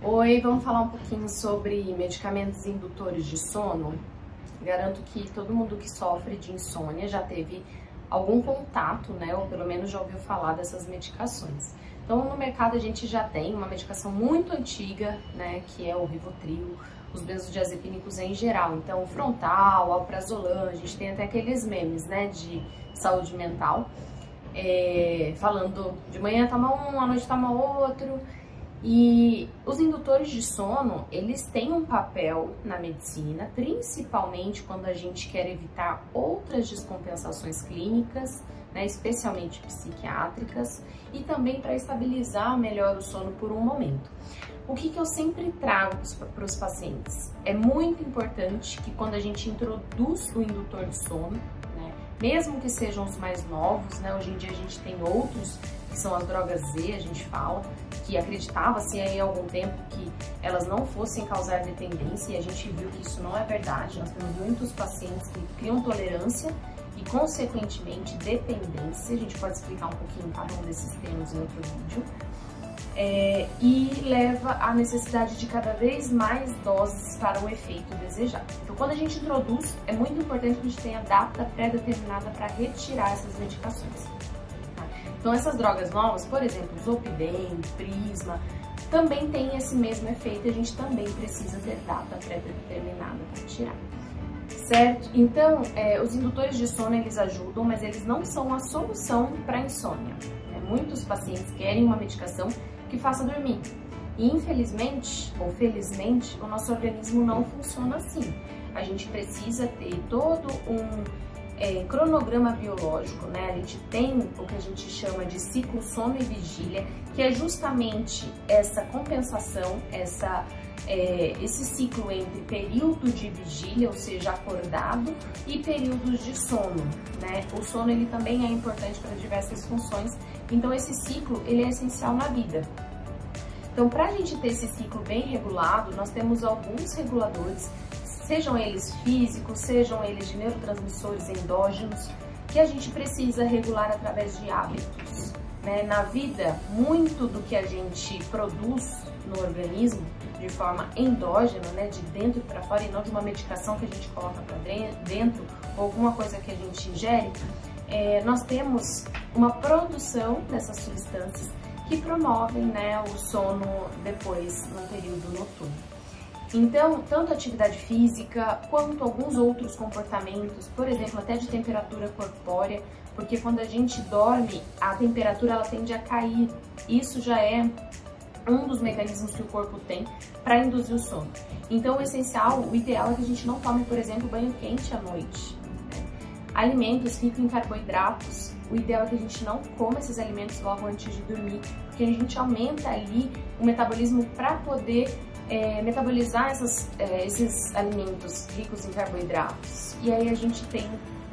Oi, vamos falar um pouquinho sobre medicamentos indutores de sono. Garanto que todo mundo que sofre de insônia já teve algum contato, né, ou pelo menos já ouviu falar dessas medicações. Então, no mercado a gente já tem uma medicação muito antiga, né, que é o Rivotril, os benzodiazepínicos em geral. Então, Frontal, Alprazolam, a gente tem até aqueles memes, né, de saúde mental, falando de manhã toma um, à noite toma outro. E os indutores de sono, eles têm um papel na medicina, principalmente quando a gente quer evitar outras descompensações clínicas, né, especialmente psiquiátricas, e também para estabilizar melhor o sono por um momento. O que eu sempre trago para os pacientes? É muito importante que quando a gente introduz o indutor de sono, né, mesmo que sejam os mais novos, né, hoje em dia a gente tem outros que são as drogas Z, a gente fala, que acreditava-se aí há algum tempo que elas não fossem causar dependência, e a gente viu que isso não é verdade. Nós temos muitos pacientes que criam tolerância e, consequentemente, dependência. A gente pode explicar um pouquinho cada um desses termos em outro vídeo. E leva à necessidade de cada vez mais doses para o efeito desejado. Então, quando a gente introduz, é muito importante que a gente tenha data pré-determinada para retirar essas medicações. Então, essas drogas novas, por exemplo, Zolpidem, Prisma, também tem esse mesmo efeito e a gente também precisa ter data pré-determinada para tirar, certo? Então, os indutores de sono, eles ajudam, mas eles não são a solução para a insônia, né? Muitos pacientes querem uma medicação que faça dormir. E, infelizmente, ou felizmente, o nosso organismo não funciona assim. A gente precisa ter todo um cronograma biológico, né? A gente tem o que a gente chama de ciclo sono e vigília, que é justamente essa compensação, esse ciclo entre período de vigília, ou seja, acordado, e períodos de sono, né? O sono, ele também é importante para diversas funções, então esse ciclo, ele é essencial na vida. Então, para a gente ter esse ciclo bem regulado, nós temos alguns reguladores, sejam eles físicos, sejam eles de neurotransmissores endógenos, que a gente precisa regular através de hábitos, né? Na vida, muito do que a gente produz no organismo de forma endógena, né, de dentro para fora, e não de uma medicação que a gente coloca para dentro ou alguma coisa que a gente ingere, nós temos uma produção dessas substâncias que promovem, né, o sono depois no período noturno. Então, tanto a atividade física quanto alguns outros comportamentos, por exemplo, até de temperatura corpórea, porque quando a gente dorme, a temperatura ela tende a cair. Isso já é um dos mecanismos que o corpo tem para induzir o sono. Então, o ideal é que a gente não tome, por exemplo, banho quente à noite, né? Alimentos ricos em carboidratos, o ideal é que a gente não coma esses alimentos logo antes de dormir, porque a gente aumenta ali o metabolismo para poder metabolizar esses alimentos ricos em carboidratos. E aí a gente tem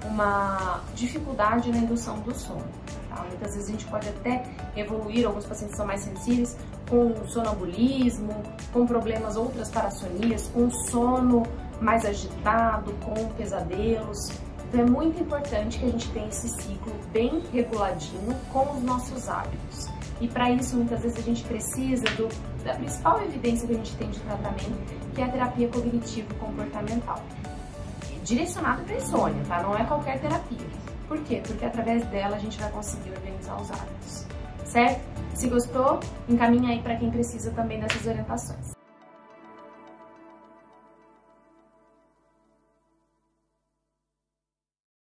uma dificuldade na indução do sono, tá? Muitas vezes a gente pode até evoluir, alguns pacientes são mais sensíveis, com sonambulismo, com problemas, outras parassonias, com sono mais agitado, com pesadelos. Então é muito importante que a gente tenha esse ciclo bem reguladinho com os nossos hábitos. E para isso, muitas vezes, a gente precisa da principal evidência que a gente tem de tratamento, que é a terapia cognitivo-comportamental. Direcionada para insônia, tá? Não é qualquer terapia. Por quê? Porque através dela a gente vai conseguir organizar os hábitos, certo? Se gostou, encaminha aí para quem precisa também dessas orientações.